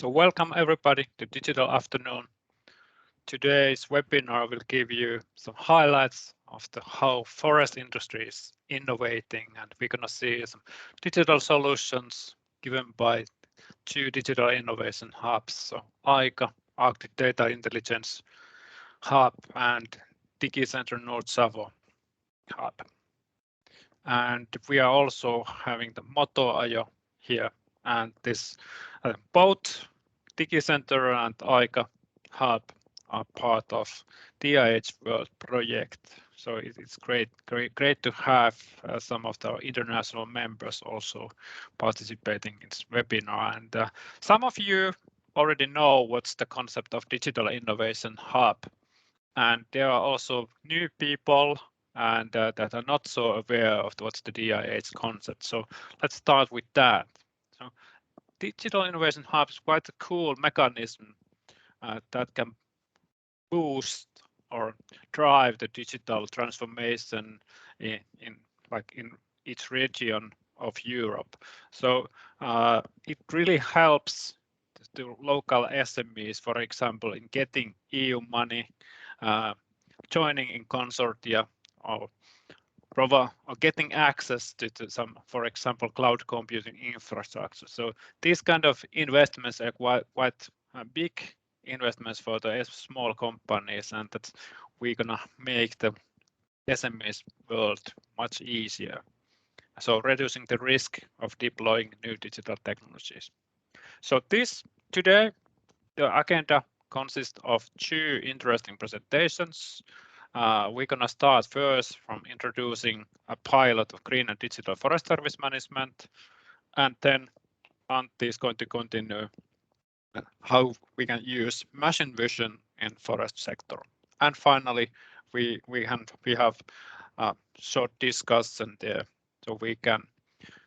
So welcome everybody to Digital Afternoon. Today's webinar will give you some highlights of how forest industry is innovating, and we're going to see some digital solutions given by two digital innovation hubs, so AICA, Arctic Data Intelligence Hub, and DigiCenterNS DIH Hub. And we are also having the Motoajo here, and this both DigiCenter and AICA Hub are part of DIH-WORLD project. So it's great to have some of the international members also participating in this webinar. And some of you already know what's the concept of Digital Innovation Hub. And there are also new people and that are not so aware of what's the DIH concept. So let's start with that. So Digital Innovation Hub is quite a cool mechanism that can boost or drive the digital transformation in each region of Europe. So it really helps the local SMEs, for example, in getting EU money, joining in consortia, or getting access to some, for example, cloud computing infrastructure. So these kind of investments are quite big investments for the small companies, and that we're gonna make the SMEs world much easier. So reducing the risk of deploying new digital technologies. So today, the agenda consists of two interesting presentations. We're going to start first from introducing a pilot of green and digital forest service management, and then Antti is going to continue how we can use machine vision in forest sector. And finally, we have a short discussion there, so we can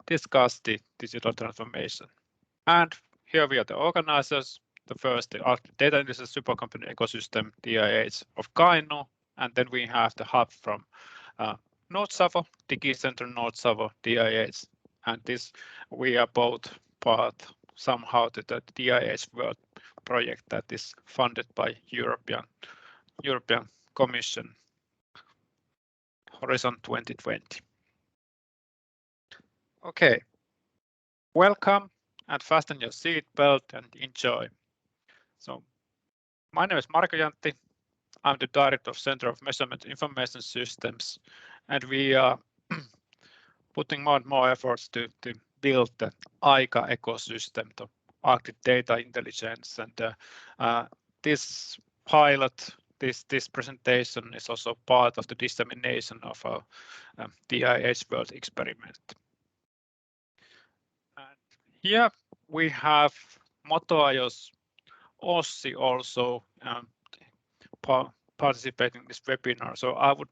discuss the digital transformation. And here we are the organizers. The first, the Arctic Data Intelligence Supercomputing ecosystem, DIH of Kajaani, and then we have the hub from Motoajo, DigiCenterNS DIH, and this we are both part somehow to the DIH-WORLD project that is funded by European Commission, Horizon 2020. Okay, welcome and fasten your seatbelt and enjoy. So, my name is Marko Jantti. I'm the director of Center of Measurement Information Systems, and we are putting more and more efforts to build the AICA ecosystem, the Arctic Data Intelligence, and this pilot, this presentation is also part of the dissemination of our DIH-WORLD experiment. And here we have Motoajo's Ossi also participating in this webinar. So I would,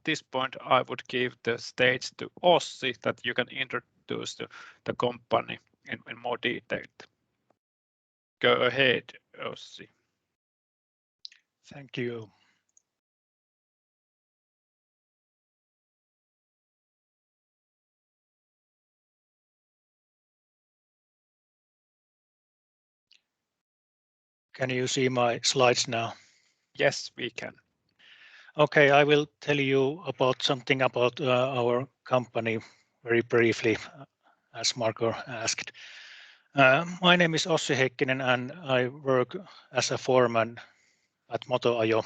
this point, I would give the stage to Ossi that you can introduce the company in more detail. Go ahead, Ossi. Thank you. Can you see my slides now? Yes, we can. Okay, I will tell you about something about our company very briefly, as Marko asked. My name is Ossi Heikkinen, and I work as a foreman at Motoajo,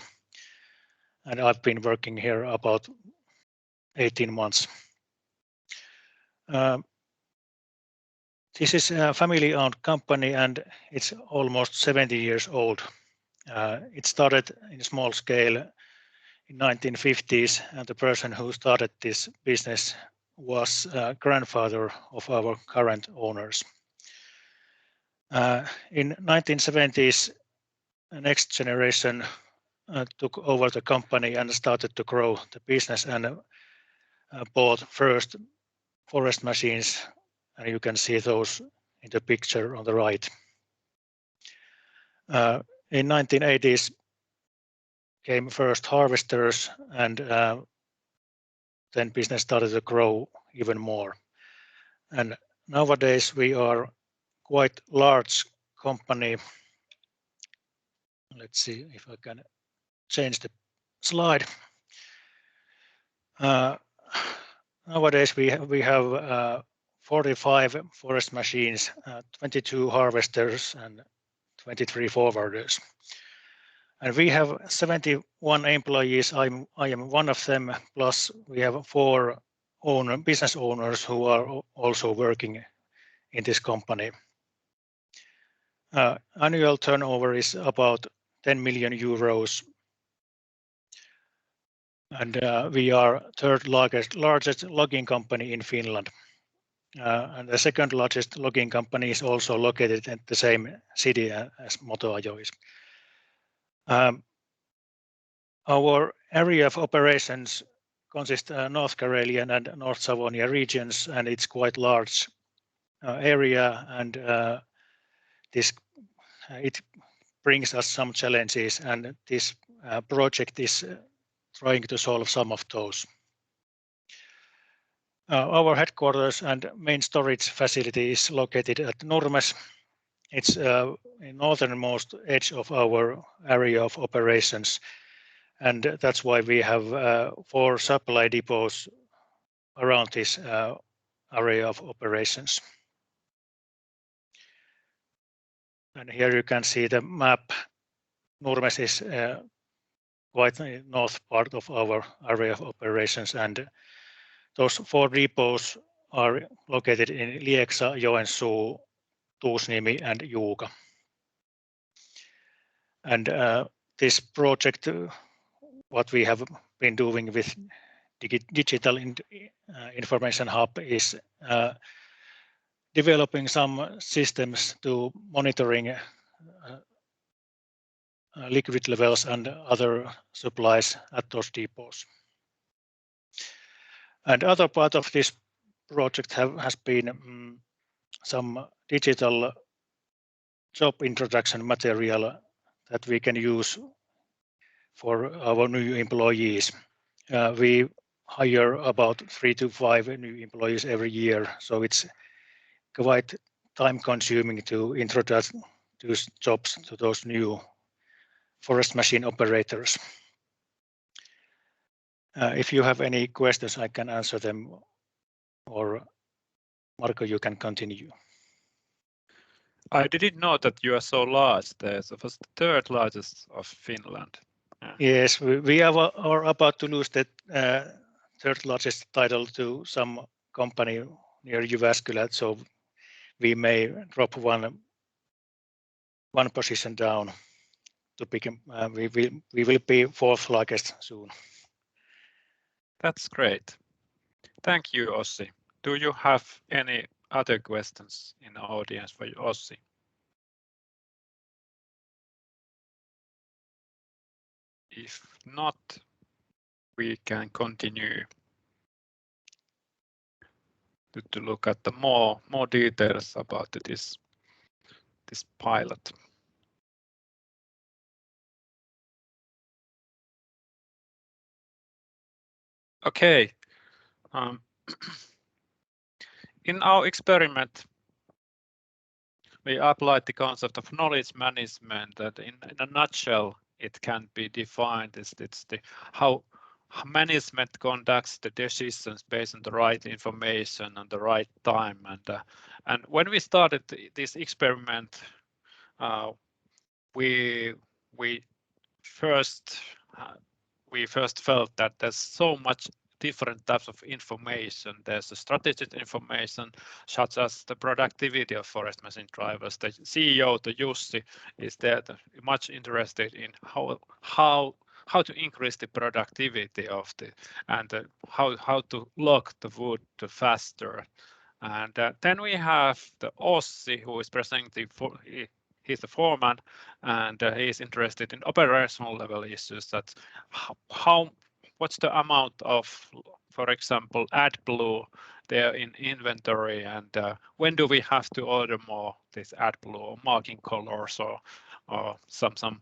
and I've been working here about 18 months. This is a family-owned company, and it's almost 70 years old. It started in small scale in 1950s, and the person who started this business was grandfather of our current owners. In 1970s, the next generation took over the company and started to grow the business and bought first forest machines, and you can see those in the picture on the right. In 1980s came first harvesters, and then business started to grow even more. And nowadays we are quite large company. Let's see if I can change the slide. Nowadays we have 45 forest machines, 22 harvesters, and 23 forwarders. And we have 71 employees. I am one of them. Plus, we have 4 business owners who are also working in this company. Annual turnover is about 10 million euros. And we are third largest logging company in Finland. And the second largest logging company is also located at the same city as Motoajo is. Our area of operations consists North Karelian and North Savonia regions, and it's quite large area, and it brings us some challenges, and this project is trying to solve some of those. Our headquarters and main storage facility is located at Nurmes. It's in northernmost edge of our area of operations, and that's why we have 4 supply depots around this area of operations. And here you can see the map. Nurmes is quite the north part of our area of operations, and those 4 depots are located in Lieksa, Joensuu, Tuusniemi, and Juuka. And this project, what we have been doing with Digital Information Hub is developing some systems to monitoring liquid levels and other supplies at those depots. And other part of this project has been some digital job introduction material that we can use for our new employees. We hire about 3 to 5 new employees every year, so it's quite time consuming to introduce those jobs to those new forest machine operators. If you have any questions, I can answer them, or Marco, you can continue. I didn't know that you are so large. There's the 3rd largest of Finland. Yes, we are about to lose the 3rd largest title to some company near Jyväskylä, so we may drop one position down to become. We will be 4th largest soon. That's great. Thank you, Ossi. Do you have any other questions in the audience for Ossi? If not, we can continue to look at the more details about this pilot. Okay. In our experiment, we applied the concept of knowledge management that in a nutshell, it can be defined as it's how management conducts the decisions based on the right information and the right time. And when we started this experiment, we first felt that there's so much different types of information. There's the strategic information, such as the productivity of forest machine drivers. The CEO, the Jussi, is there much interested in how to increase the productivity of how to log the wood faster. And then we have the Ossi, who is presenting he's the foreman, and he's interested in operational level issues. That what's the amount of, for example, AdBlue there in inventory, and when do we have to order more this AdBlue or marking colors or some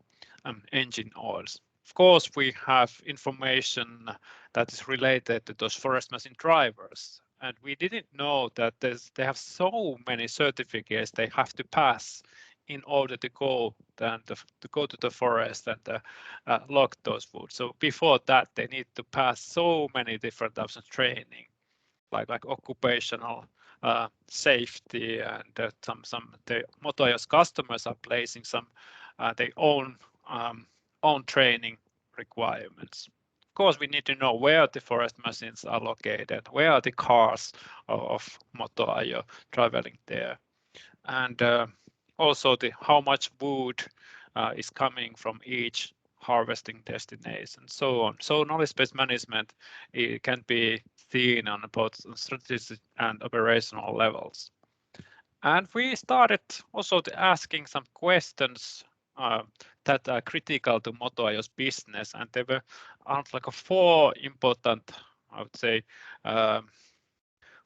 engine oils. Of course, we have information that is related to those forest machine drivers, and we didn't know that they have so many certificates they have to pass in order to go to the forest and log those woods. So before that, they need to pass so many different types of training, like occupational safety, and some the Motoajo's customers are placing some their own training requirements. Of course, we need to know where the forest machines are located, where are the cars of Motoajo traveling there, and also how much wood is coming from each harvesting destination, so on. So knowledge-based management, it can be seen on both strategic and operational levels. And we started also asking some questions that are critical to Motoajo's business, and there were like four important, I would say,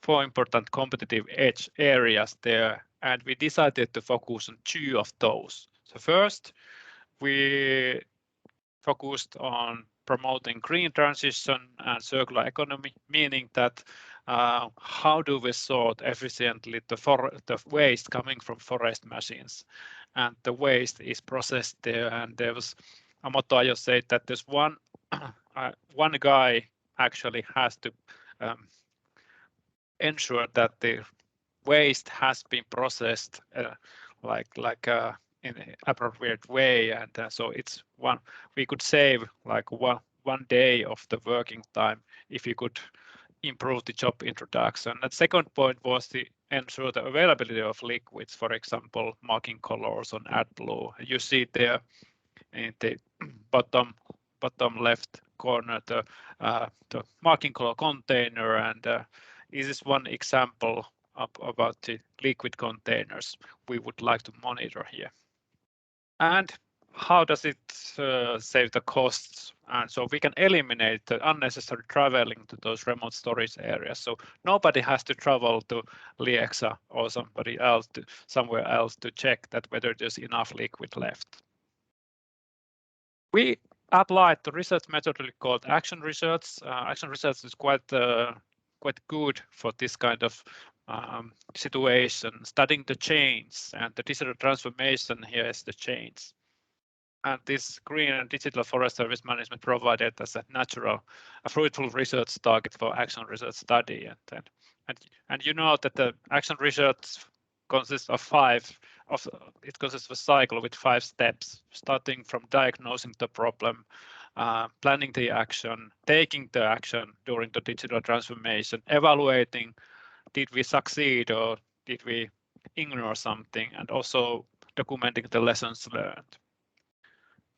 four important competitive edge areas there, and we decided to focus on two of those. So first, we focused on promoting green transition and circular economy, meaning that how do we sort efficiently the waste coming from forest machines, and the waste is processed there. And there was Motoajo said that there's one guy actually has to ensure that the waste has been processed in an appropriate way, and so it's we could save like one day of the working time if you could improve the job introduction. And the second point was to ensure the availability of liquids, for example, marking colors on AdBlue. You see there in the bottom left corner the marking color container, and this is one example about the liquid containers we would like to monitor here. And how does it save the costs? And so we can eliminate the unnecessary traveling to those remote storage areas. So nobody has to travel to Lieksa or somewhere else to check that whether there's enough liquid left. We applied the research methodology called action research. Action research is quite good for this kind of situation, studying the change, and the digital transformation here is the change. And this green and digital forest service management provided as a fruitful research target for action research study. And you know that the action research consists of a cycle with 5 steps, starting from diagnosing the problem, planning the action, taking the action during the digital transformation, evaluating did we succeed or did we ignore something, and also documenting the lessons learned.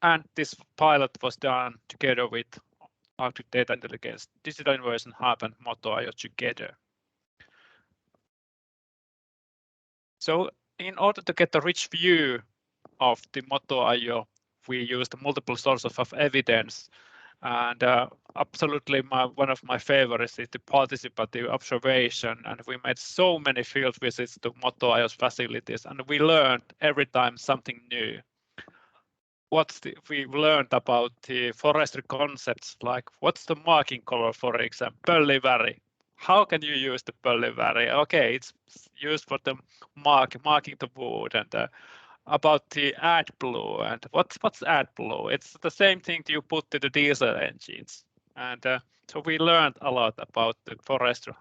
And this pilot was done together with Arctic Data Intelligence, Digital Innovation Hub, and Motoajo together. So in order to get a rich view of the Motoajo, we used multiple sources of evidence, and absolutely one of my favorites is the participative observation, and we made so many field visits to Motoajo's facilities, and we learned every time something new. We learned about the forestry concepts, like what's the marking color, for example, pölliväri. How can you use the pölliväri? Okay, it's used for the marking the wood, and about the AdBlue, and what's AdBlue? It's the same thing you put to the diesel engines, and so we learned a lot about the forestry,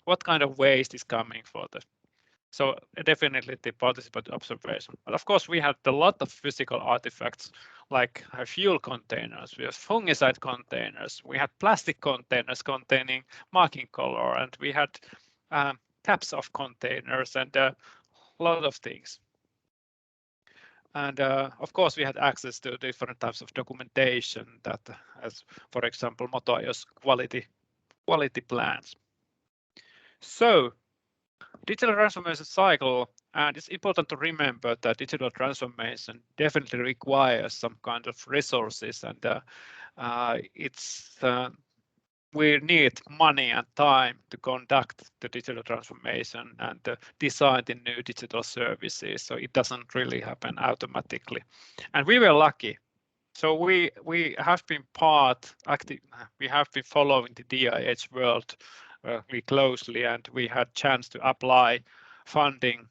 what kind of waste is coming for the. So definitely the participant observation. But of course, we had a lot of physical artifacts, like fuel containers, we have fungicide containers, we had plastic containers containing marking color, and we had caps of containers, and a lot of things. And of course, we had access to different types of documentation that, as for example, Motoajo's quality plans. So digital transformation cycle, and it's important to remember that digital transformation definitely requires some kind of resources, and we need money and time to conduct the digital transformation and design the new digital services. So it doesn't really happen automatically, and we were lucky. So we have been we have been following the DIH-WORLD really closely, and we had chance to apply funding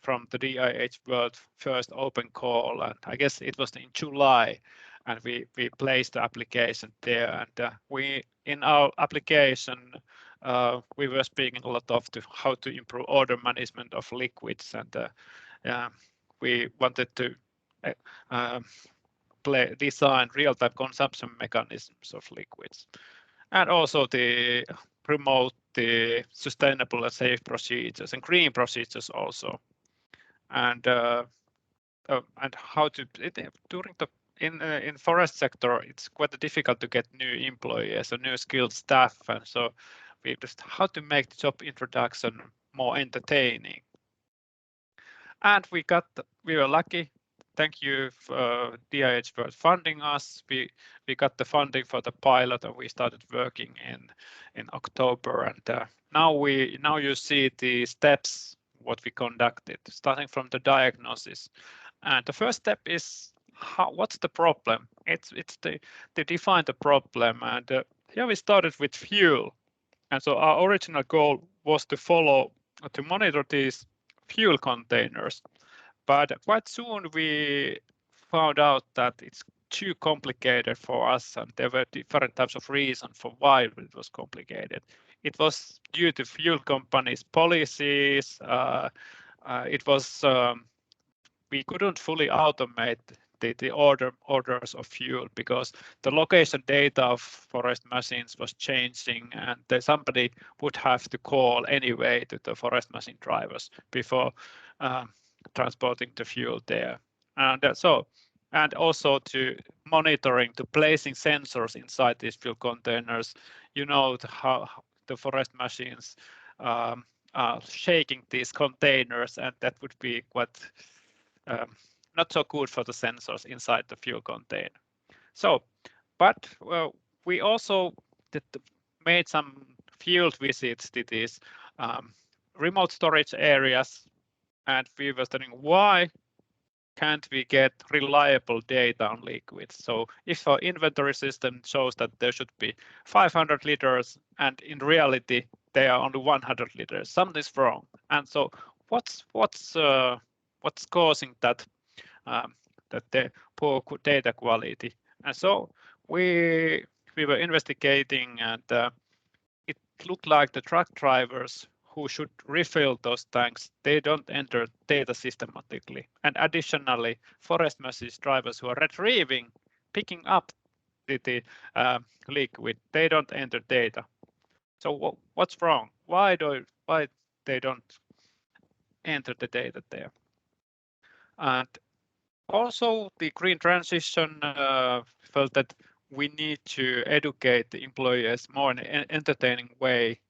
from the DIH-WORLD first open call, and I guess it was in July, and we placed the application there. And we in our application we were speaking a lot of how to improve order management of liquids, and we wanted to design real-time consumption mechanisms of liquids, and also promote the sustainable and safe procedures and green procedures also. And how to during the in forest sector, it's quite difficult to get new employees or new skilled staff, and so we just how to make the job introduction more entertaining. And we were lucky. Thank you for DIH for funding us. We got the funding for the pilot, and we started working in October. And now you see the steps what we conducted, starting from the diagnosis. And the first step is what's the problem? It's to define the problem. And here we started with fuel. And so our original goal was to monitor these fuel containers. But quite soon we found out that it's too complicated for us, and there were different types of reasons for why it was complicated. It was due to fuel companies' policies. It was we couldn't fully automate the orders of fuel because the location data of forest machines was changing, and somebody would have to call anyway to the forest machine drivers before transporting the fuel there. And also to monitoring, to placing sensors inside these fuel containers. You know how the forest machines are shaking these containers, and that would be quite not so good for the sensors inside the fuel container. So, but we also made some field visits to these remote storage areas, and we were studying why can't we get reliable data on liquids. So if our inventory system shows that there should be 500 liters, and in reality there are only 100 liters, something's wrong. And so what's causing that the poor data quality? And so we were investigating, and it looked like the truck drivers who should refill those tanks, they don't enter data systematically. And additionally, forest machine drivers who are picking up the liquid, they don't enter data. So what's wrong? Why they don't enter the data there? And also the green transition felt that we need to educate the employees more in an entertaining way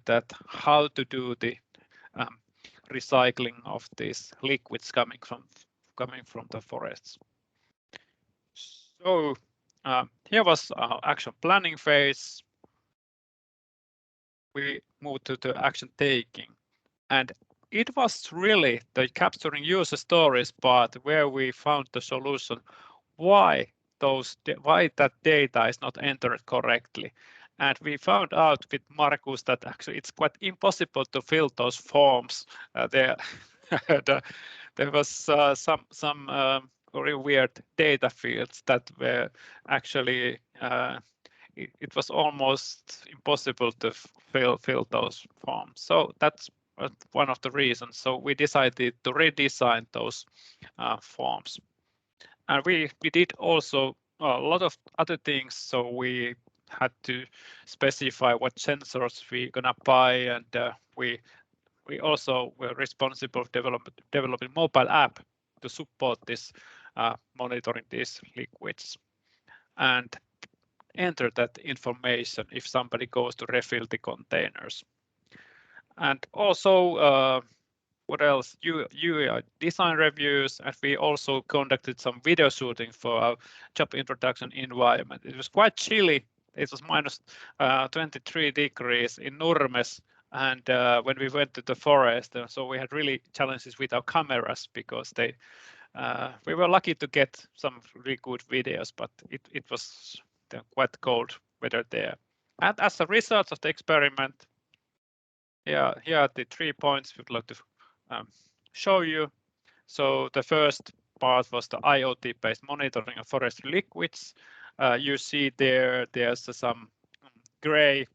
that how to do the recycling of these liquids coming from the forests. So here was our action planning phase. We moved to the action taking, and it was really the capturing user stories part where we found the solution why that data is not entered correctly. And we found out with Markus that actually it's quite impossible to fill those forms there. There was some very weird data fields that were actually it was almost impossible to fill those forms. So that's one of the reasons. So we decided to redesign those forms. And we did also a lot of other things. So we had to specify what sensors we're gonna buy, and we also were responsible for developing mobile app to support this monitoring these liquids, and enter that information if somebody goes to refill the containers. And also what else? UI design reviews, and we also conducted some video shooting for our job introduction environment. It was quite chilly. It was minus 23 degrees in Nurmes, and when we went to the forest, so we had really challenges with our cameras because we were lucky to get some really good videos, but it was quite cold weather there. And as a result of the experiment, here are the 3 points we'd like to show you. So the first part was the IoT-based monitoring of forestry liquids. You see there's some gray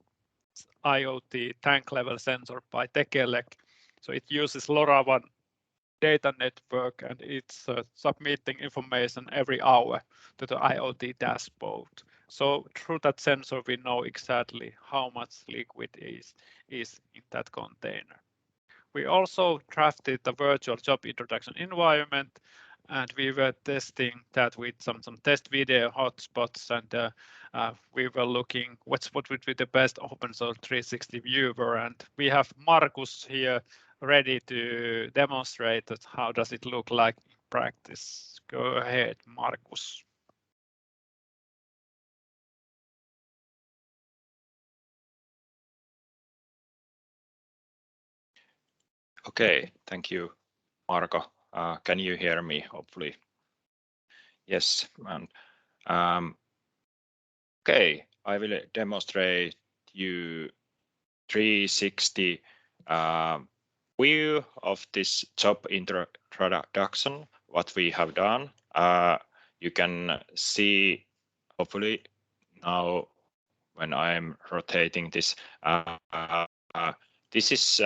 IoT tank level sensor by Tekelec. So it uses LoRaWAN data network, and it's submitting information every hour to the IoT dashboard. So through that sensor, we know exactly how much liquid is in that container. We also drafted the virtual job introduction environment, and we were testing that with some test video hotspots, and we were looking what would be the best open source 360 viewer, and we have Markus here ready to demonstrate that how does it look like in practice. Go ahead, Markus. Okay, thank you, Marko. Can you hear me, hopefully? Yes. Okay, I will demonstrate you 360 view of this job introduction, what we have done. You can see, hopefully, now when I'm rotating this. This is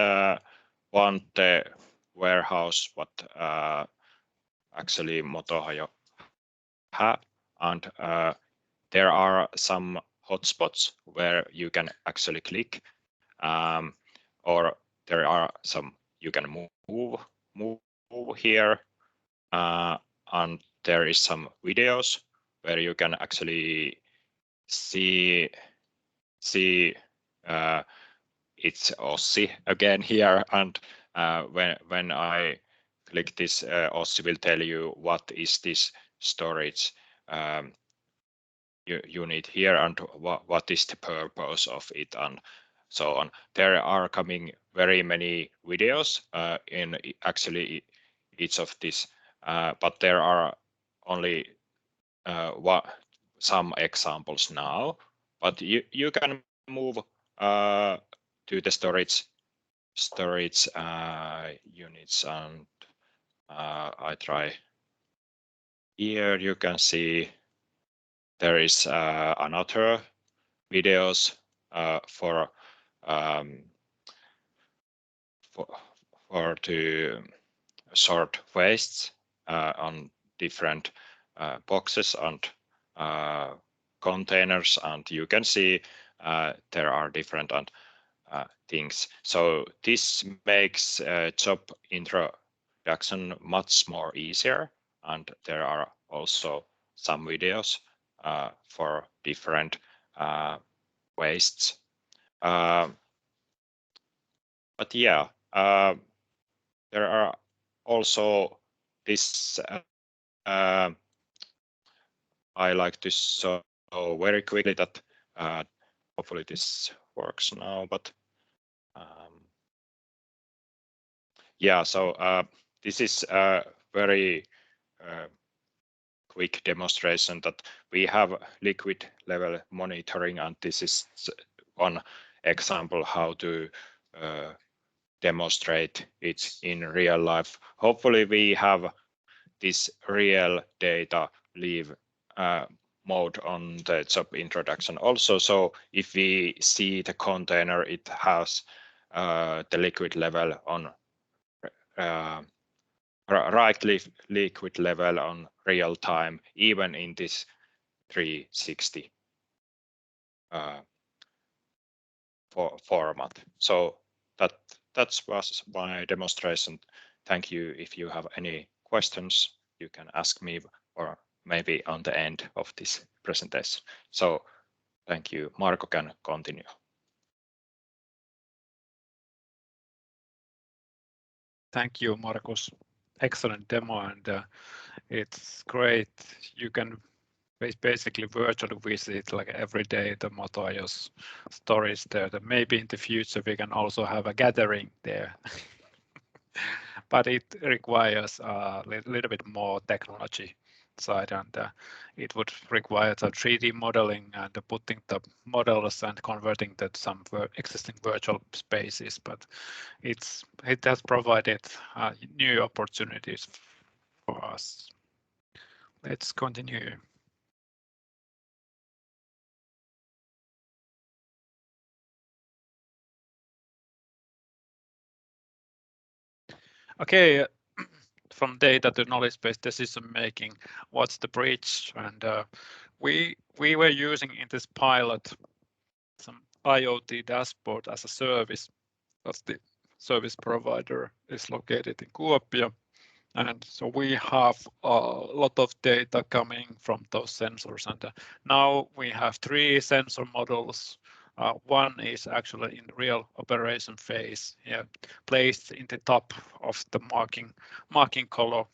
one the warehouse what actually Motoajo have, and there are some hotspots where you can actually click, or there are some you can move here, and there is some videos where you can actually see it's Ossi again here, and when I click this, Ossi will tell you what is this storage unit here and what is the purpose of it and so on. There are coming very many videos in actually each of this, but there are only some examples now, but you can move to the storage units, and I try here. You can see there is another videos for to sort wastes on different boxes and containers, and you can see there are different things. So this makes job introduction much more easier, and there are also some videos for different wastes. But yeah, there are also this. I like to show very quickly that hopefully this works now, but yeah, so this is a very quick demonstration that we have liquid level monitoring, and this is one example how to demonstrate it in real life. Hopefully we have this real data leave mode on the job introduction also. So if we see the container, it has the liquid level on right liquid level on real time, even in this 360 format. So that was my demonstration. Thank you. If you have any questions, you can ask me, or maybe on the end of this presentation. So thank you. Marko can continue. Thank you, Markus. Excellent demo, and it's great. You can basically virtually visit like every day the Motoajo's storage there. That maybe in the future we can also have a gathering there. But it requires a little bit more technology side, and it would require the 3D modeling and putting the models and converting that some existing virtual spaces. But it has provided new opportunities for us. Let's continue. Okay, from data to knowledge-based decision making, what's the bridge? And we were using in this pilot some IoT dashboard as a service. That's the service provider is located in Kuopio. And so we have a lot of data coming from those sensors. And now we have 3 sensor models. One is actually in real operation phase, placed in the top of the marking color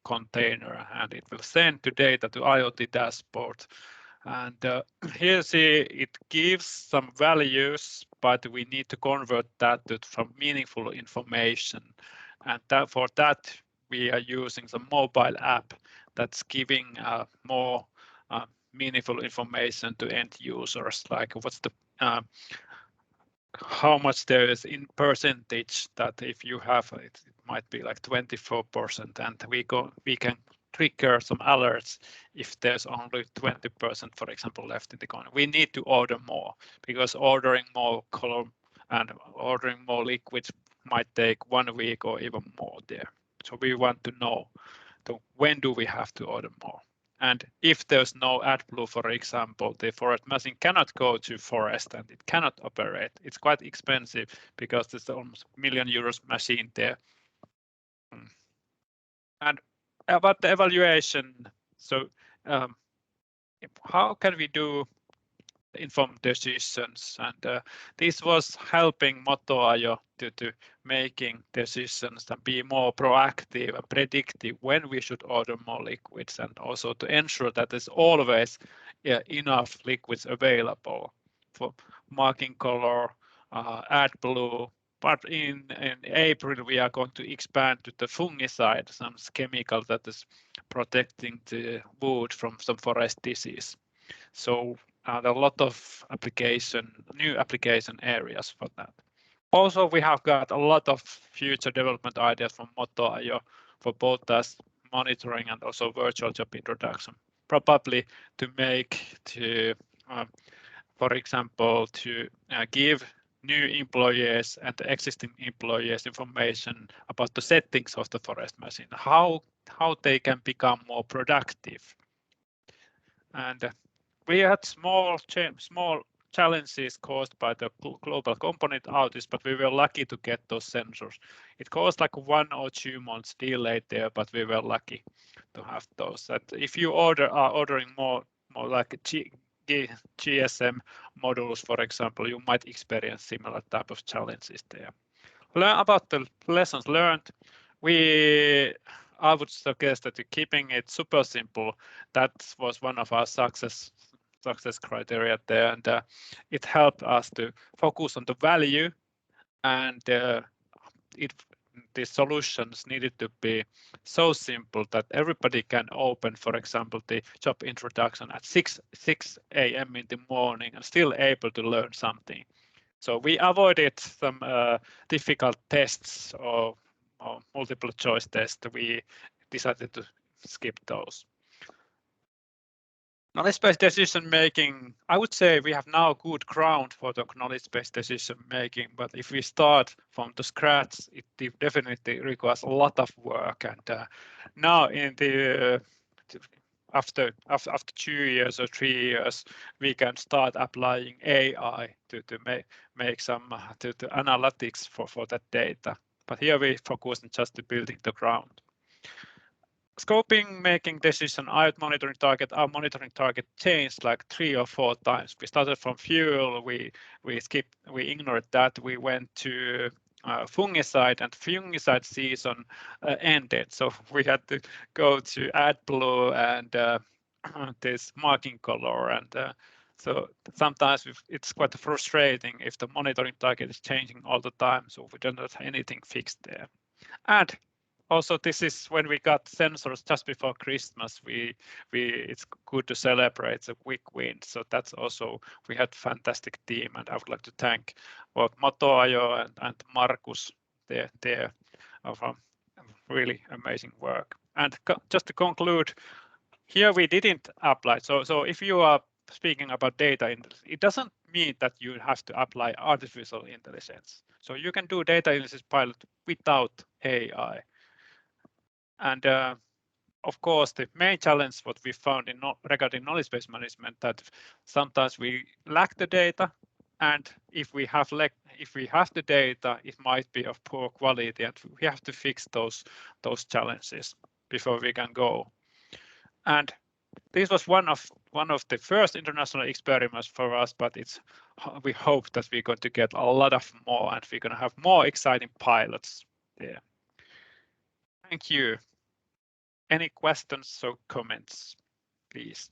container, and it will send the data to IoT dashboard. And here see it gives some values, but we need to convert that to some meaningful information. And for that, we are using the mobile app that's giving more meaningful information to end users, like what's the how much there is in percentage, that if you have it might be like 24%, and we can trigger some alerts if there's only 20%, for example, left in the corner. We need to order more, because ordering more color and ordering more liquids might take 1 week or even more there. So we want to know when do we have to order more. And if there's no AdBlue, for example, the forest machine cannot go to forest and it cannot operate. It's quite expensive because it's almost €1 million machine there. And about the evaluation, so how can we do informed decisions? And this was helping Motoajo to making decisions and be more proactive and predictive when we should order more liquids, and also to ensure that there's always enough liquids available for marking color, AdBlue. But in April, we are going to expand to the fungicide, some chemical that is protecting the wood from some forest disease. So there are a lot of new application areas for that. Also, we have got a lot of future development ideas from Motoajo for both as monitoring and also virtual job introduction. Probably to for example, to give new employees and existing employees information about the settings of the forest machine, how they can become more productive. And we had small challenges caused by the global component outage, but we were lucky to get those sensors. It caused like 1 or 2 months delay there, but we were lucky to have those. That if you are ordering more like GSM modules, for example, you might experience similar type of challenges there. About the lessons learned, I would suggest that keeping it super simple. That was one of our success criteria there, and it helped us to focus on the value, and the solutions needed to be so simple that everybody can open, for example, the job introduction at 6 a.m. in the morning and still able to learn something. So we avoided some difficult tests or multiple choice tests. We decided to skip those. Knowledge-based decision making, I would say we have now good ground for the knowledge-based decision making, but if we start from the scratch, it definitely requires a lot of work. And now in the after 2 years or 3 years, we can start applying AI to make some to analytics for that data. But here we focus on just building the ground. Scoping, making decision, our monitoring target changed like 3 or 4 times. We started from fuel, we ignored that. We went to fungicide, and fungicide season ended. So we had to go to AdBlue and this marking color. And so sometimes it's quite frustrating if the monitoring target is changing all the time. So we don't have anything fixed there. And also this is when we got sensors just before Christmas. It's good to celebrate the quick win. So that's also, we had fantastic team, and I would like to thank both Motoajo and Markus there of really amazing work. And just to conclude, here we didn't apply. So if you are speaking about data, it doesn't mean that you have to apply artificial intelligence. So you can do data analysis pilot without AI. And of course, the main challenge what we found regarding knowledge-based management, that sometimes we lack the data, and if we have the data, it might be of poor quality, and we have to fix those challenges before we can go. And this was one of the first international experiments for us, but we hope that we're going to get a lot of more, and we're going to have more exciting pilots there. Thank you. Any questions or comments, please?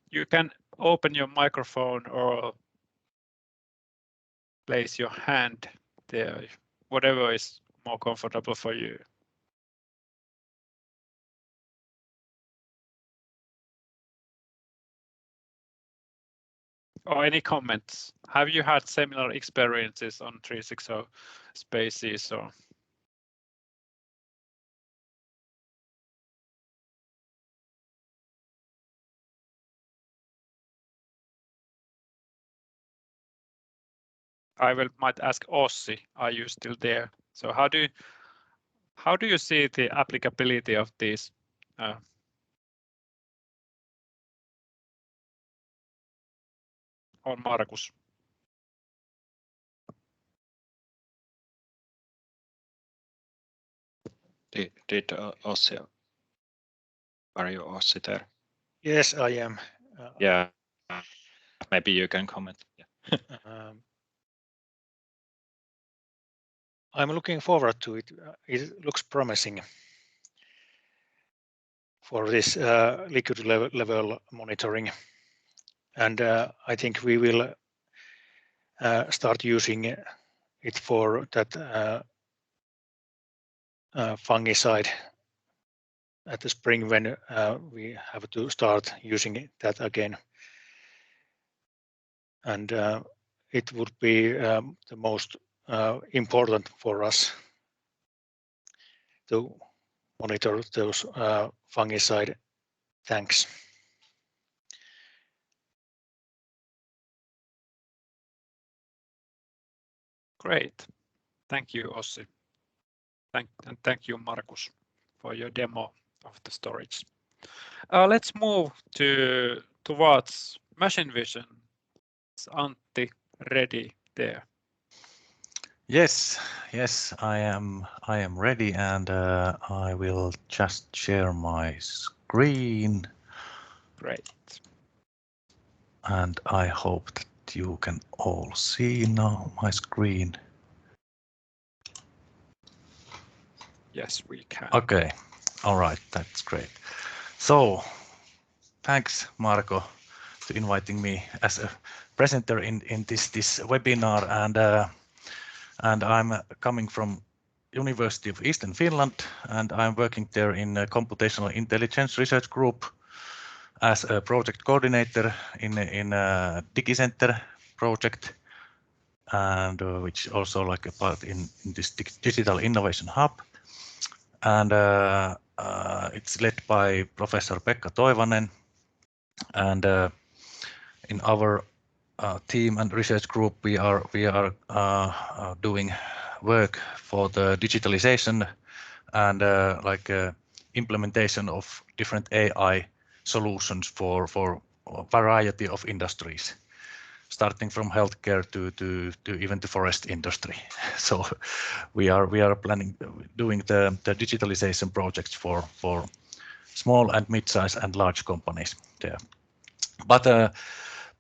You can open your microphone or place your hand there, whatever is more comfortable for you. Or any comments? Have you had similar experiences on 360 spaces or? Might ask Ossi, are you still there? So how do you see the applicability of these? Or Markus? Did Ossi, are you Ossi there? Yes, I am. Yeah, maybe you can comment. Yeah. I'm looking forward to it. It looks promising for this liquid level monitoring. And I think we will start using it for that fungicide at the spring, when we have to start using that again. And it would be the most important for us to monitor those fungicide tanks. Great. Thank you, Ossi. And thank you, Markus, for your demo of the storage. Let's move towards machine vision. Is Antti ready there? Yes, I am ready, and I will just share my screen. Great. And I hope that you can all see now my screen. Yes, we can. Okay, all right, that's great. So, thanks, Marco, to inviting me as a presenter in this webinar, and I'm coming from University of Eastern Finland, and I'm working there in a computational intelligence research group as a project coordinator in a DigiCenter project, and which also like a part in this digital innovation hub. And it's led by Professor Pekka Toivonen, and in our team and research group, we are doing work for the digitalization and implementation of different AI solutions for a variety of industries, starting from healthcare to even the forest industry. So we are planning doing the digitalization projects for small and mid-size and large companies there. But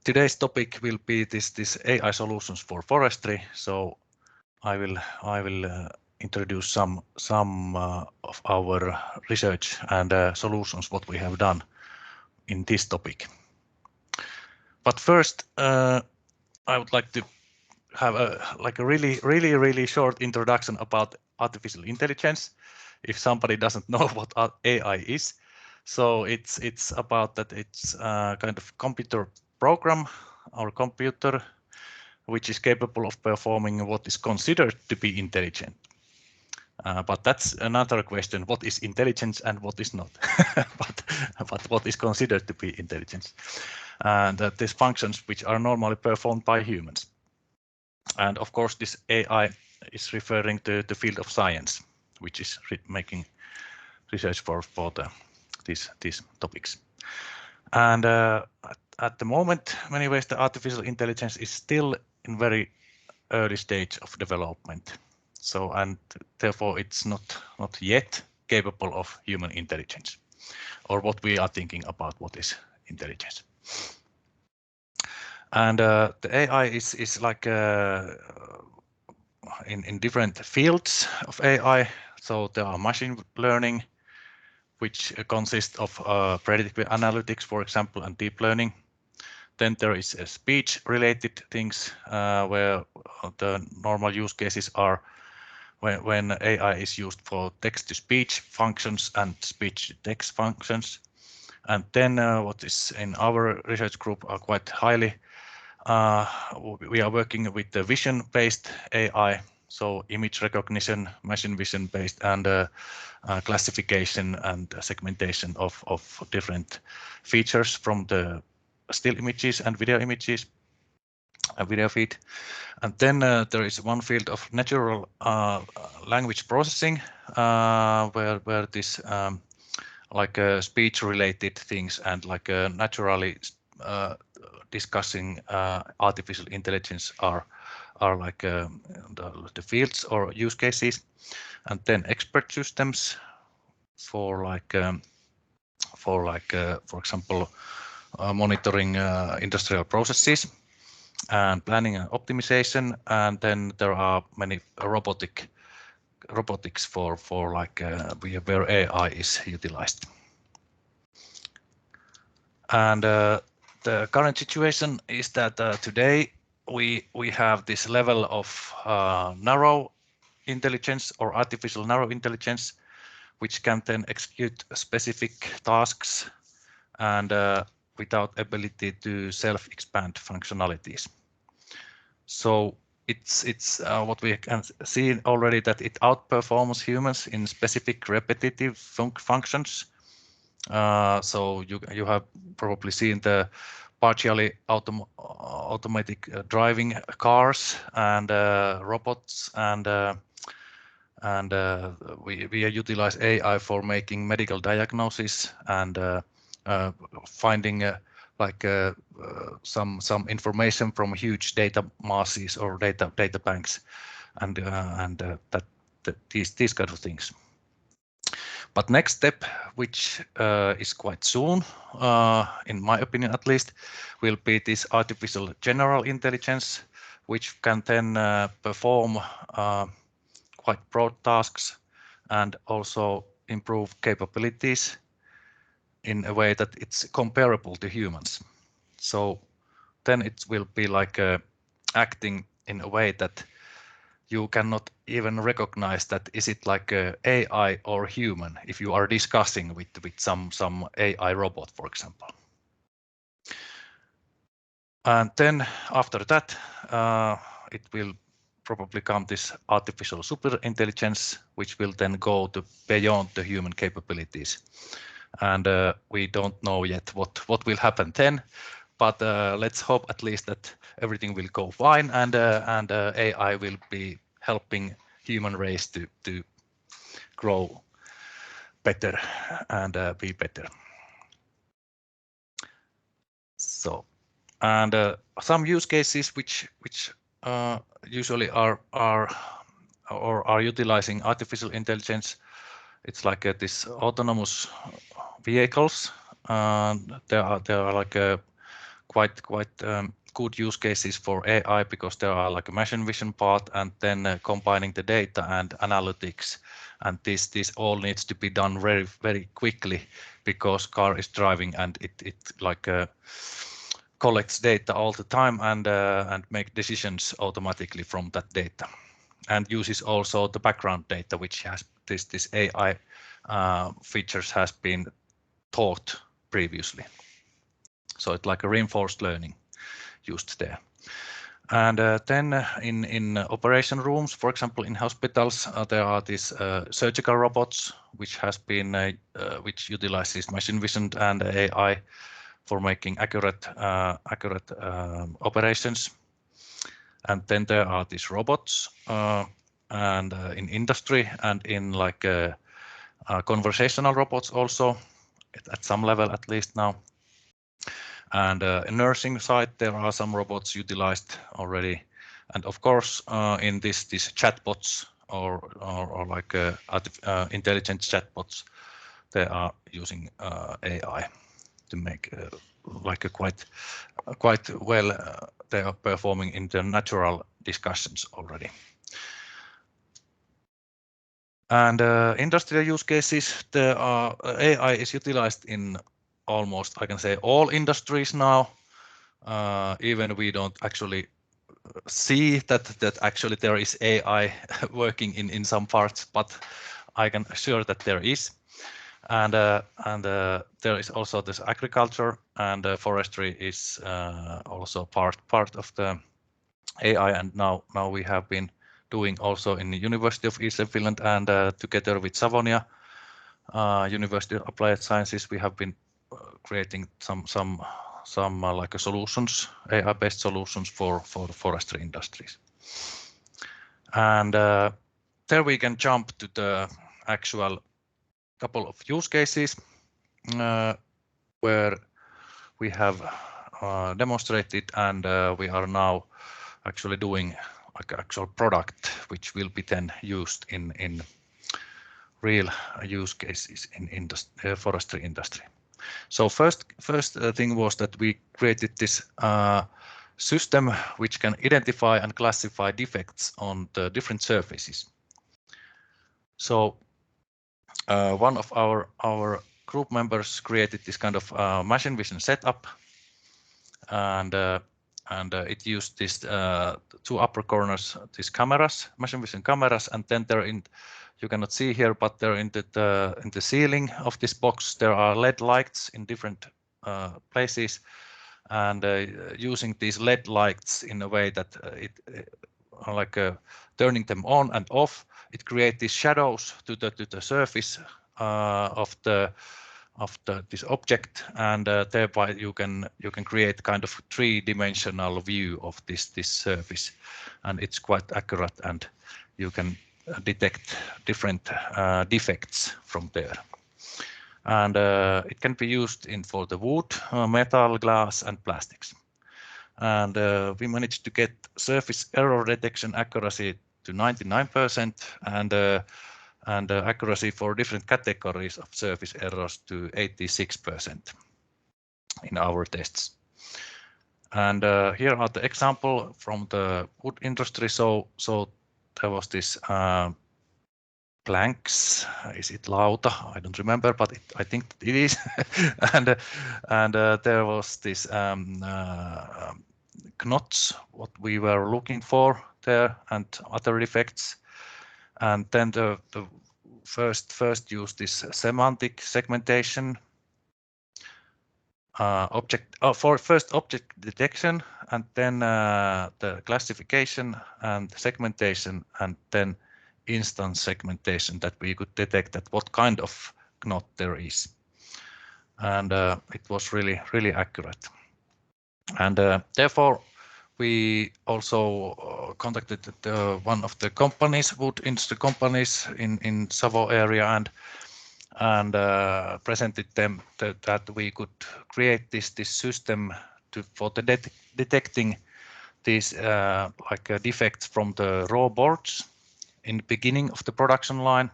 today's topic will be this AI solutions for forestry. So I will introduce some of our research and solutions what we have done in this topic. But first, I would like to have a really short introduction about artificial intelligence. If somebody doesn't know what AI is, so it's about that it's a kind of computer program or computer which is capable of performing what is considered to be intelligent. But that's another question: what is intelligence and what is not? but what is considered to be intelligence? And these functions which are normally performed by humans. And of course, this AI is referring to the field of science, which is making research for these topics. And at the moment, many ways the artificial intelligence is still in very early stage of development. So, and therefore it's not yet capable of human intelligence, or what we are thinking about what is intelligence. And the AI is like in different fields of AI. So there are machine learning, which consists of predictive analytics, for example, and deep learning. Then there is speech-related things where the normal use cases are when AI is used for text-to-speech functions and speech-to-text functions. And then what is in our research group are quite highly, we are working with the vision-based AI, so image recognition, machine vision-based, and classification and segmentation of different features from the still images and video images, video feed. And then there is one field of natural language processing, where this like speech-related things and like naturally discussing artificial intelligence are like the fields or use cases. And then expert systems for for example monitoring industrial processes and planning and optimization. And then there are many robotics for like where AI is utilized. And the current situation is that today we have this level of narrow intelligence or artificial narrow intelligence, which can then execute specific tasks and without ability to self-expand functionalities. So it's what we can see already, that it outperforms humans in specific repetitive functions. So you have probably seen the partially automatic driving cars and robots, and we utilize AI for making medical diagnosis and finding some information from huge data masses or data banks, and these kind of things. But next step, which is quite soon, in my opinion at least, will be this artificial general intelligence, which can then perform quite broad tasks and also improve capabilities in a way that it's comparable to humans. So then it will be like acting in a way that you cannot even recognize that is it like a AI or human if you are discussing with some AI robot, for example. And then after that, it will probably come this artificial super intelligence, which will then go to beyond the human capabilities. And we don't know yet what will happen then, but let's hope at least that everything will go fine, and AI will be helping human race to grow better and be better. So, and some use cases which usually are utilizing artificial intelligence, it's like this autonomous vehicles. There are like quite good use cases for AI because there are like a machine vision part and then combining the data and analytics, and this all needs to be done very quickly because car is driving and it like collects data all the time and make decisions automatically from that data, and uses also the background data which has this AI features has been taught previously. So it's like a reinforced learning used there. And then in operation rooms, for example, in hospitals, there are these surgical robots, which has been which utilizes machine vision and AI for making accurate operations. And then there are these robots, and in industry and in like conversational robots also, at some level at least now. And in nursing side, there are some robots utilized already, and of course, in these chatbots or like intelligent chatbots, they are using AI to make like a quite well. They are performing in the natural discussions already. And industrial use cases, the AI is utilized in almost, I can say, all industries now. Even we don't actually see that actually there is AI working in some parts, but I can assure that there is. And there is also this agriculture, and forestry is also part of the AI. And now we have been doing also in the University of Eastern Finland, and together with Savonia University of Applied Sciences, we have been creating some like solutions, AI-based solutions for the forestry industries. And there we can jump to the actual couple of use cases where we have demonstrated, and we are now actually doing like actual product which will be then used in real use cases in forestry industry. So first thing was that we created this system which can identify and classify defects on the different surfaces. So one of our group members created this kind of machine vision setup, and it used this two upper corners, these cameras, machine vision cameras, and then they're in. You cannot see here, but they're in the ceiling of this box. There are LED lights in different places, and using these LED lights in a way that it like turning them on and off, it creates these shadows to the surface of this object, and thereby you can create kind of three-dimensional view of this surface, and it's quite accurate, and you can detect different defects from there. And it can be used for the wood, metal, glass, and plastics. And we managed to get surface error detection accuracy to 99%, and accuracy for different categories of surface errors to 86% in our tests. And here are the example from the wood industry. So there was this planks. Is it lauta? I don't remember, but I think it is. and there was this knots, what we were looking for there, and other effects. And then the first use this semantic segmentation for first object detection, and then the classification and segmentation, and then instance segmentation, that we could detect that what kind of knot there is. And it was really accurate. And therefore we also contacted one of the companies, wood industry companies in Savo area, and presented them that we could create this system for detecting these like defects from the raw boards in the beginning of the production line.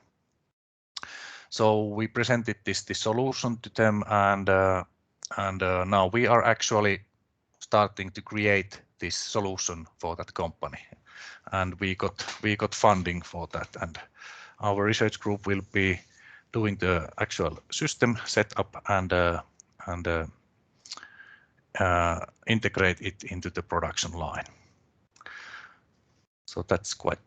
So we presented this solution to them, and now we are actually starting to create this solution for that company, and we got funding for that, and our research group will be doing the actual system setup and integrate it into the production line. So that's quite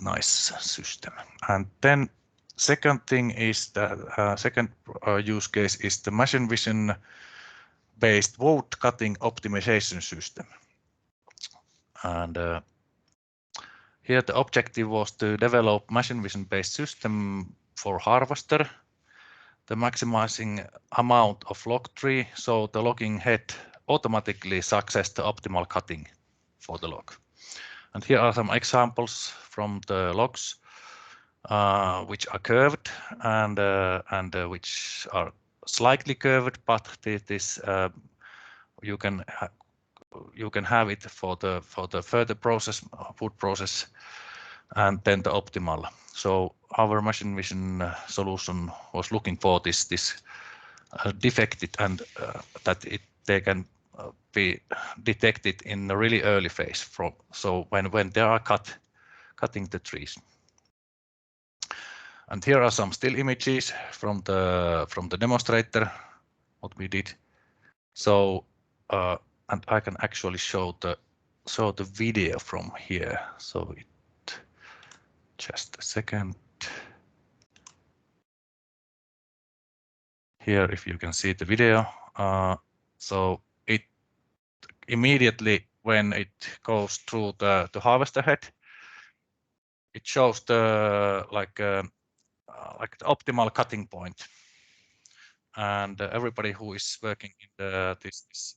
nice system. And then second thing is the second use case is the machine vision based wood cutting optimization system. And here the objective was to develop machine vision based system for harvester, the maximizing amount of log tree, so the logging head automatically success the optimal cutting for the log. And here are some examples from the logs which are curved and which are slightly curved, but this you can have it for the further process, food process, and then the optimal. So our machine vision solution was looking for this defected and that they can be detected in a really early phase. So when they are cutting the trees. And here are some still images from the demonstrator what we did. So and I can actually show the video from here. So just a second. Here, if you can see the video, so it immediately when it goes through the harvester head, it shows the like the optimal cutting point, and everybody who is working in this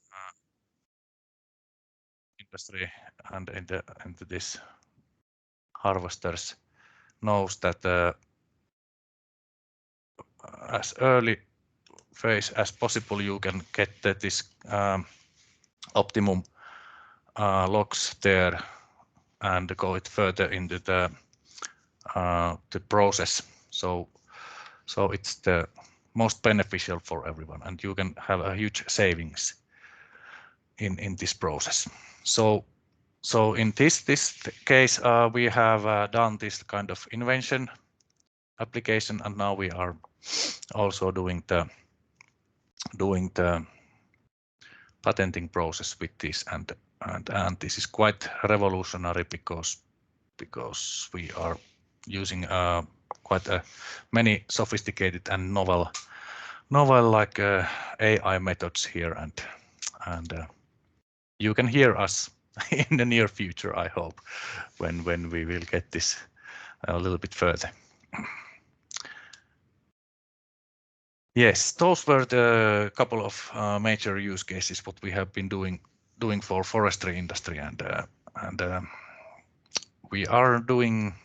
industry and into this harvesters knows that as early phase as possible you can get this optimum logs there and go it further into the process. So it's the most beneficial for everyone, and you can have a huge savings in this process. So in this case we have done this kind of invention application, and now we are also doing the patenting process with this, and this is quite revolutionary because we are using quite many sophisticated and novel like AI methods here, and you can hear us in the near future, I hope, when we will get this a little bit further. Yes, those were the couple of major use cases what we have been doing for forestry industry, and we are doing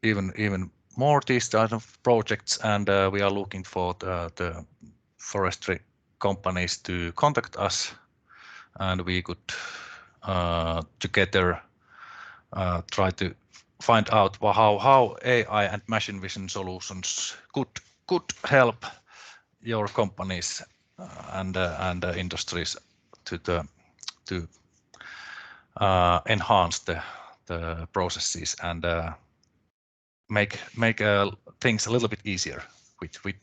even more these type of projects, and we are looking for the forestry companies to contact us, and we could together try to find out how AI and machine vision solutions could help your companies and industries to enhance the processes and make things a little bit easier with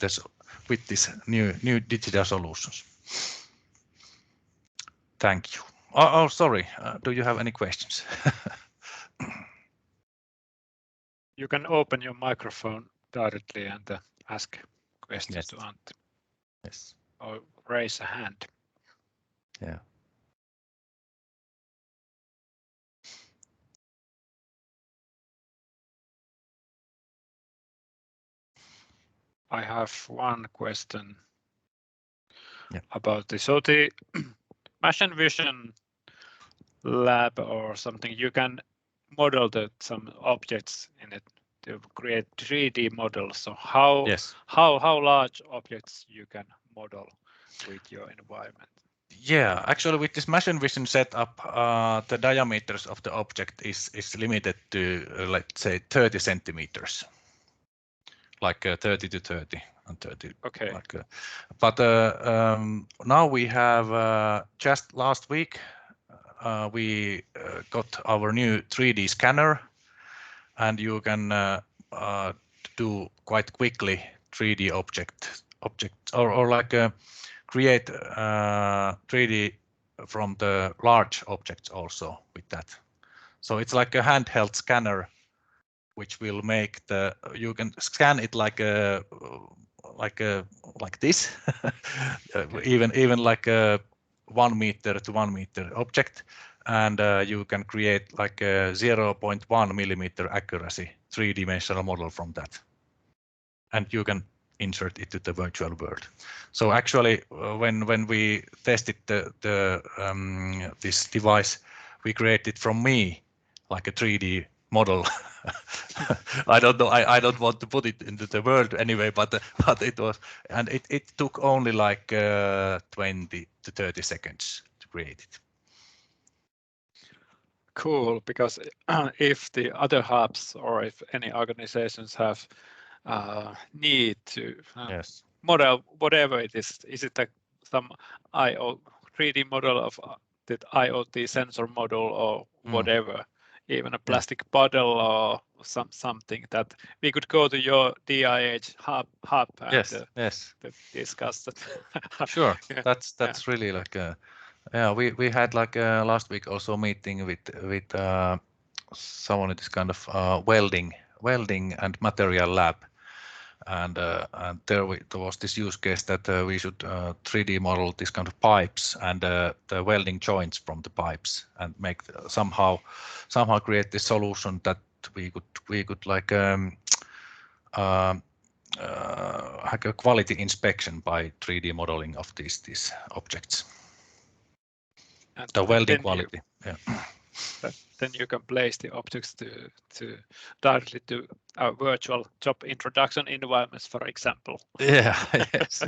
this new digital solutions. Thank you. Oh, sorry. Do you have any questions? You can open your microphone directly and ask questions Yes. to Antti. Yes. Or raise a hand. Yeah. I have one question Yeah. about this. So the machine vision lab or something, you can model some objects in it to create 3D models. So how large objects you can model with your environment? Yeah, actually with this machine vision setup, the diameters of the object is limited to let's say 30 centimeters. like 30 to 30 and 30. Okay. Like, but now we have just last week we got our new 3D scanner, and you can do quite quickly 3D objects or like create 3D from the large objects also with that. So it's like a handheld scanner, which will make you can scan it like this, even like a 1 meter to 1 meter object, and you can create like a 0.1 millimeter accuracy 3-dimensional model from that, and you can insert it to the virtual world. So actually, when we tested this device, we created from me like a 3D model. I don't know. I don't want to put it into the world anyway, but it was, and it took only like 20 to 30 seconds to create it. Cool, because if the other hubs or if any organizations have need to Yes. model whatever it is it some 3D model of the IoT sensor model or whatever, even a plastic bottle or something, that we could go to your DIH hub and discuss that. Sure, yeah. That's really like yeah. We had like last week also a meeting with someone in this kind of welding and material lab, and there was this use case that we should 3D model this kind of pipes and the welding joints from the pipes, and make somehow create this solution that we could like have a quality inspection by 3D modeling of these objects. And the welding quality. Then you can place the objects to directly to our virtual job introduction environments, for example. Yeah. Yes.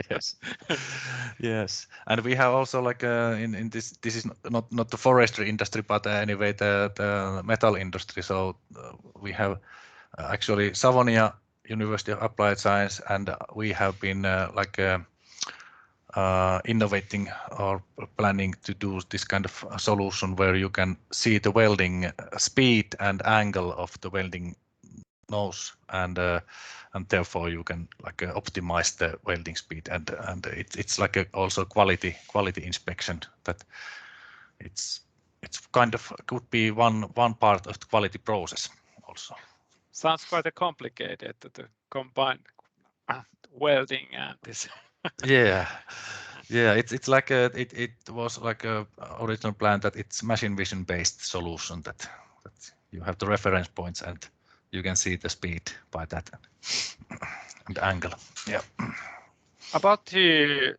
Yes. And we have also like in this is not the forestry industry, but anyway the metal industry. So we have actually Savonia University of Applied Science, and we have been innovating or planning to do this kind of solution where you can see the welding speed and angle of the welding nose, and therefore you can like optimize the welding speed, and it's like also quality inspection, that it's kind of could be one part of the quality process also. Sounds quite complicated to combine welding and this. Yeah, it's like it was like a original plan that it's machine vision based solution, that you have the reference points and you can see the speed by that and the angle. Yeah. About the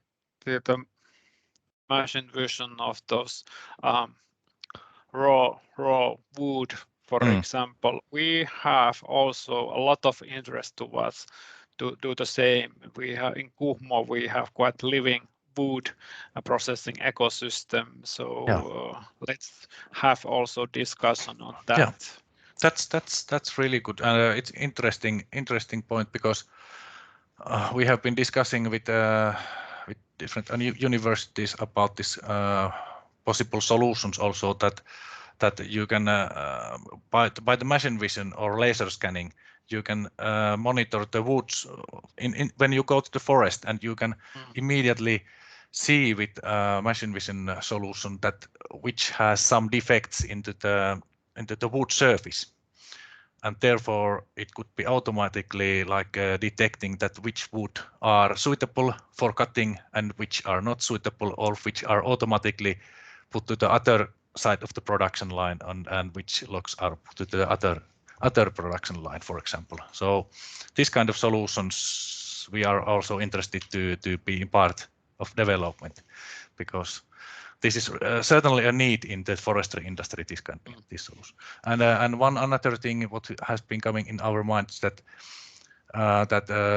machine vision of those raw wood, for example, we have also a lot of interest towards to do the same. We have in Kuhmo, we have quite living wood processing ecosystem. So let's have also discussion on that. Yeah. That's really good. It's interesting point, because we have been discussing with different universities about this possible solutions also, that you can by the machine vision or laser scanning, you can monitor the woods when you go to the forest, and you can immediately see with machine vision solution that which has some defects into the wood surface, and therefore it could be automatically like detecting that which wood are suitable for cutting and which are not suitable, or which are automatically put to the other side of the production line, and which logs are put to the other production line, for example. So this kind of solutions we are also interested to be part of development, because this is certainly a need in the forestry industry, this kind of this solution. And one another thing what has been coming in our minds, that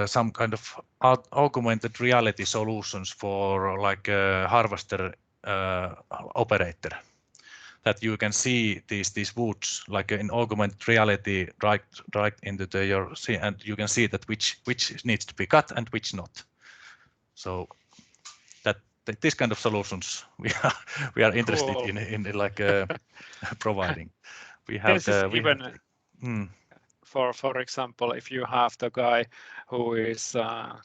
some kind of augmented reality solutions for like a harvester operator. that you can see these woods like in augmented reality right into your scene, and you can see that which needs to be cut and which not. So that this kind of solutions we are interested Cool. in like providing. We have This is even for example, if you have the guy who is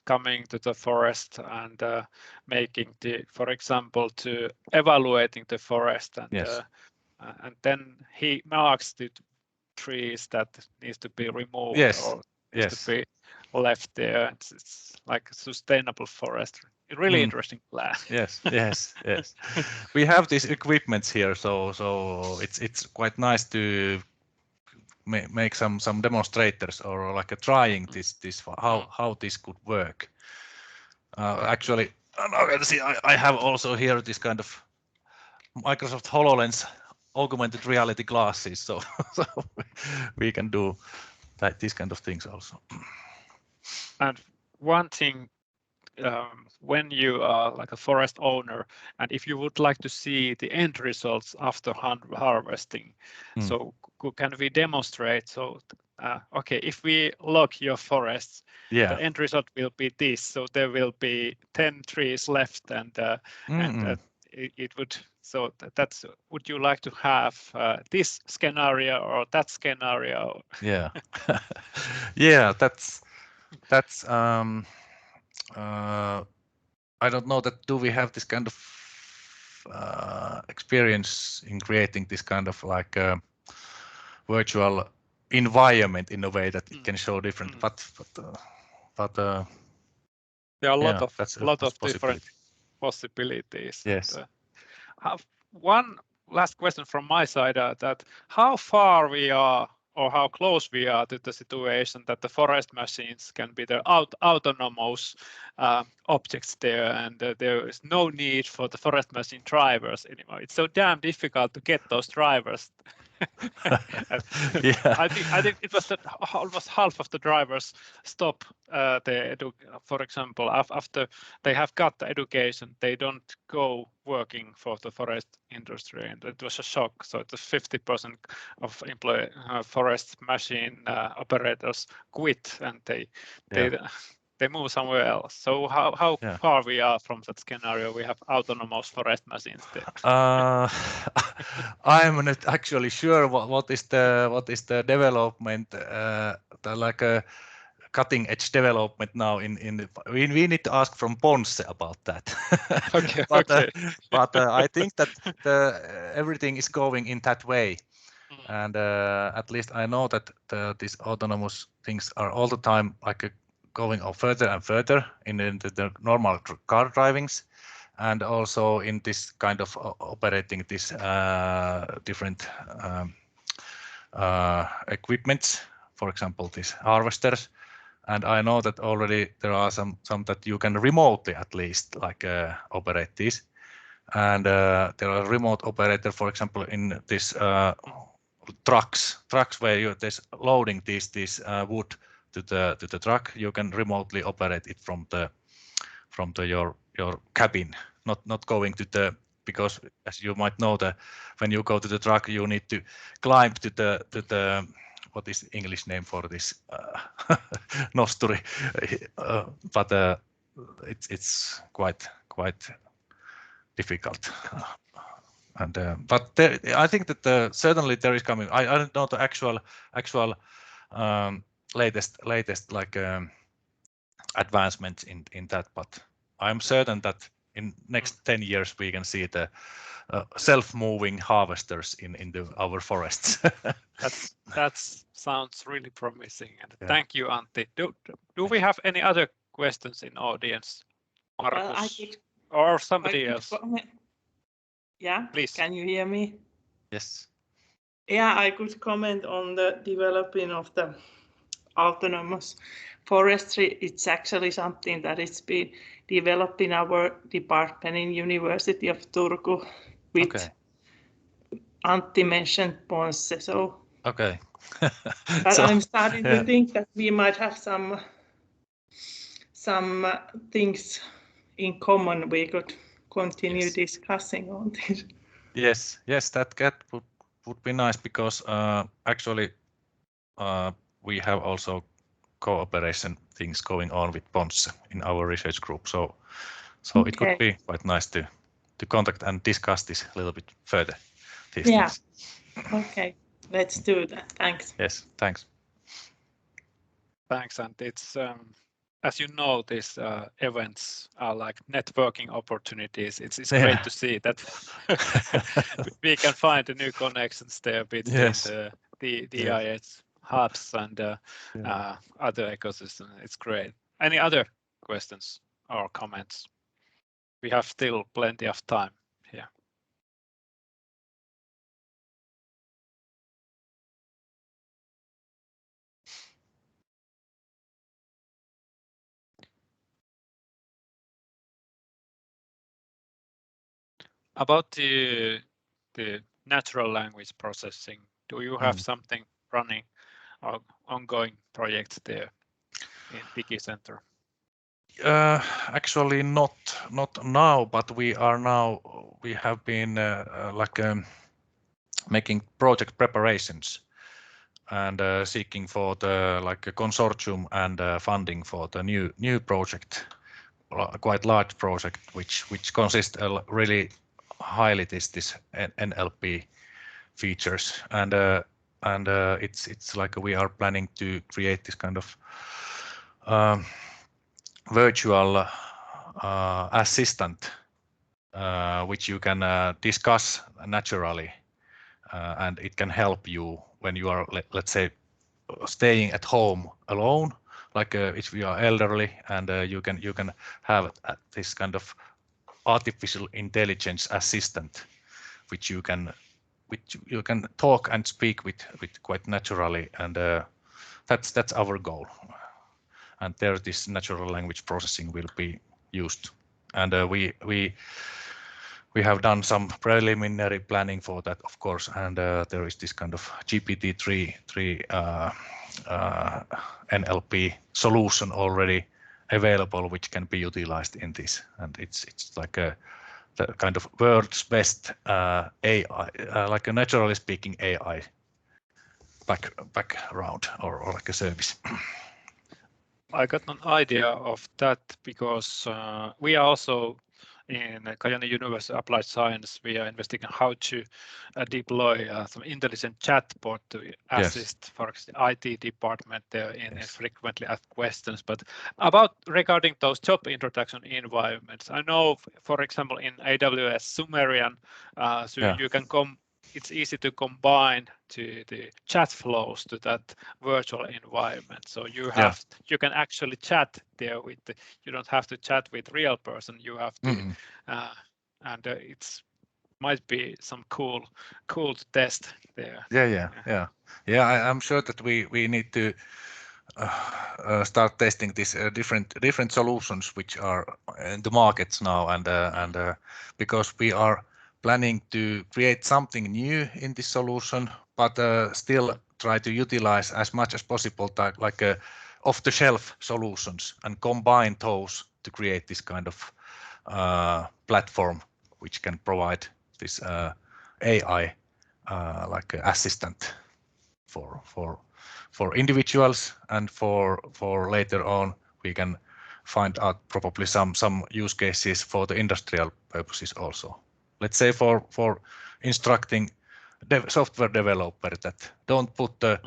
coming to the forest and making for example, to evaluating the forest, and yes. And then he marks the trees that needs to be removed, Yes. or needs to be left there. It's like a sustainable forestry. A really interesting plan. Yes. We have these equipments here, so it's quite nice to make some demonstrators or like trying this how this could work. Actually, I have also here this kind of Microsoft HoloLens augmented reality glasses, so we can do these kind of things also. And one thing, when you are like a forest owner, and if you would like to see the end results after harvesting, so can we demonstrate? So okay, if we log your forests, the end result will be this. So there will be 10 trees left, and it would. So that's. Would you like to have this scenario or that scenario? Yeah, yeah. That's. I don't know that. Do we have this kind of experience in creating this kind of like virtual environment in a way that it can show different? But there are a lot of different possibilities. Yes. And, one last question from my side: that how far we are, or how close we are to the situation that the forest machines can be the autonomous objects there, and there is no need for the forest machine drivers anymore. It's so damn difficult to get those drivers. Yeah. I think it was that almost half of the drivers stop for example, after they have got the education, they don't go working for the forest industry, and it was a shock. So it's 50% of forest machine operators quit, and they move somewhere else. So how far we are from that scenario? We have autonomous forest machines there. I'm not actually sure what is the development, like a cutting edge development now. We need to ask from Ponsse about that. Okay. But I think that everything is going in that way. And at least I know that these autonomous things are all the time like going further and further into the normal car drivings, and also in this kind of operating this different equipments, for example, these harvesters. And I know that already there are some that you can remotely at least like operate these. And there are remote operator, for example, in this trucks where there's loading this wood to the truck. You can remotely operate it from your cabin, not going to the, because as you might know, when you go to the truck you need to climb to the what is the English name for this nosturi, but it's quite difficult. And but I think that certainly there is coming. I don't know the actual latest like advancements in that, but I'm certain that in next 10 years we can see the self-moving harvesters in our forests. That sounds really promising, and thank you, Antti. Do we have any other questions in audience, Markus, or somebody else? Yeah, please. Can you hear me? Yes. Yeah, I could comment on the developing of the autonomous forestry. It's actually something that it's been developed in our department in University of Turku with Antti mentioned Ponsse. So okay. But I'm starting to think that we might have some things in common we could continue discussing on this. Yes, that would be nice because actually we have also cooperation things going on with Ponsse in our research group. So it could be quite nice to contact and discuss this a little bit further. These things. Okay, let's do that. Thanks. Yes, thanks. Thanks, and it's as you know, these events are like networking opportunities. It's great to see that we can find the new connections there between the DIH hubs and other ecosystems. It's great. Any other questions or comments? We have still plenty of time here. About the natural language processing, do you have something running or ongoing projects there in DigiCenter? Actually, not now, but we have been making project preparations and seeking for the a consortium and funding for the new project, quite large project, which consists really highly this NLP features, and it's like we are planning to create this kind of virtual assistant which you can discuss naturally, and it can help you when you are, let's say, staying at home alone, like if you are elderly, and you can have this kind of artificial intelligence assistant which you can talk and speak with quite naturally, and that's our goal. And there this natural language processing will be used, and we have done some preliminary planning for that, of course, and there is this kind of GPT-3 NLP solution already available, which can be utilized in this, and it's like the kind of world's best AI, like a naturally speaking AI background or like a service. I got an idea of that because we are also in Kajaani University of Applied Science. We are investigating how to deploy some intelligent chatbot to assist, for example, the IT department there in frequently asked questions. But regarding those job introduction environments, I know, for example, in AWS Sumerian, you can it's easy to combine to the chat flows to that virtual environment. So you can actually chat there with you don't have to chat with real person. You have to, and it's might be some cool to test there. Yeah. I'm sure that we need to start testing these different solutions which are in the markets now, and because we are planning to create something new in this solution, but still try to utilize as much as possible like off-the-shelf solutions and combine those to create this kind of platform which can provide this AI like assistant for individuals, and for later on we can find out probably some use cases for the industrial purposes also. Let's say for instructing software developer that don't put the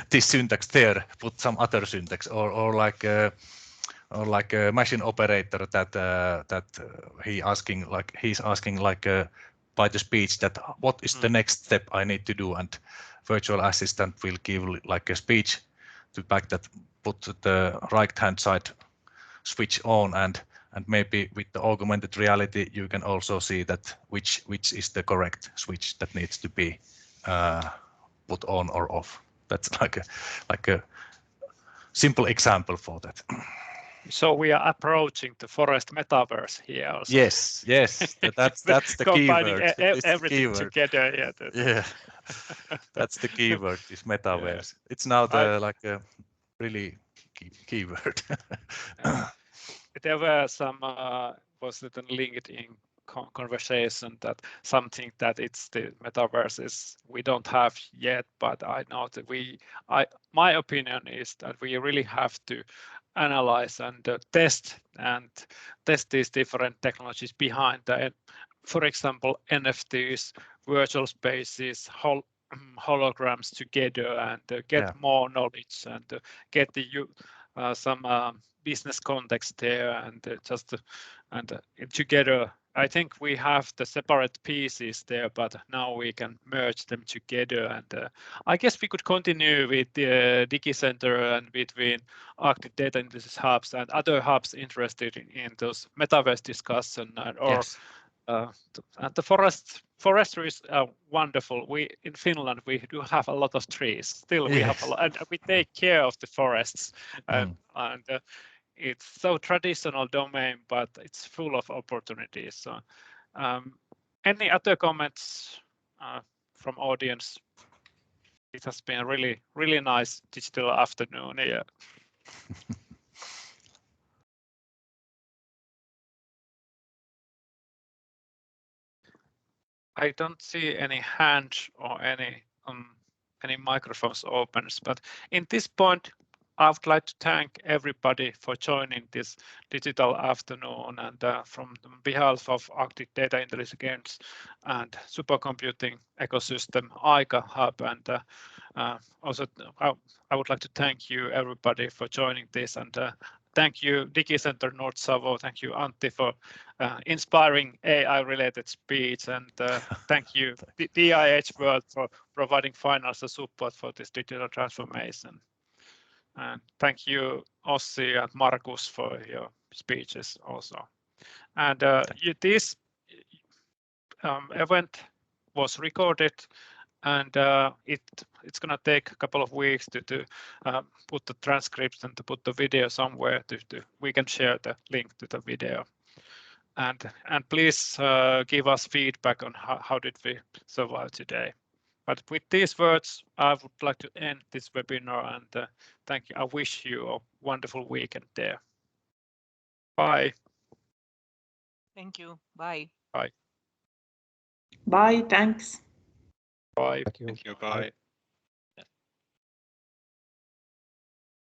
this syntax there, put some other syntax, or like a machine operator that he's asking by the speech that what is the next step I need to do, and virtual assistant will give like a speech to back that, put the right hand side switch on, and maybe with the augmented reality you can also see that which is the correct switch that needs to be put on or off. That's like a simple example for that. So we are approaching the forest metaverse here also. Yes, that's the keyword. Everything together. Yeah, that's the keyword. This metaverse. It's now the really keyword. There were some was it on LinkedIn conversation that something that it's the metaverse is we don't have yet, but I know that my opinion is that we really have to analyze and test these different technologies behind the, for example, NFTs, virtual spaces, holograms together, and get more knowledge and get some business context there, and together. I think we have the separate pieces there, but now we can merge them together. And I guess we could continue with the DigiCenter and between Arctic Data Analysis hubs and other hubs interested in those metaverse discussion, and the forestry is wonderful. We in Finland we do have a lot of trees. Still, we have a lot, and we take care of the forests, and it's so traditional domain, but it's full of opportunities. So, any other comments from audience? It has been a really nice digital afternoon here. I don't see any hands or any microphones open, but in this point, I would like to thank everybody for joining this digital afternoon, and from behalf of Arctic Data Intelligence and Supercomputing ecosystem, ICA Hub, and also I would like to thank you everybody for joining this, and thank you DigiCenter North Savo, thank you Antti for inspiring AI-related speech, and thank you DIH-WORLD for providing financial support for this digital transformation. And thank you, Ossi and Markus, for your speeches also. And this event was recorded, and it's going to take a couple of weeks to put the transcripts and to put the video somewhere. We can share the link to the video. And please give us feedback on how did we survive today. But with these words, I would like to end this webinar, and thank you. I wish you a wonderful weekend there. Bye. Thank you. Bye. Bye. Bye. Thanks. Bye. Thank you. Bye.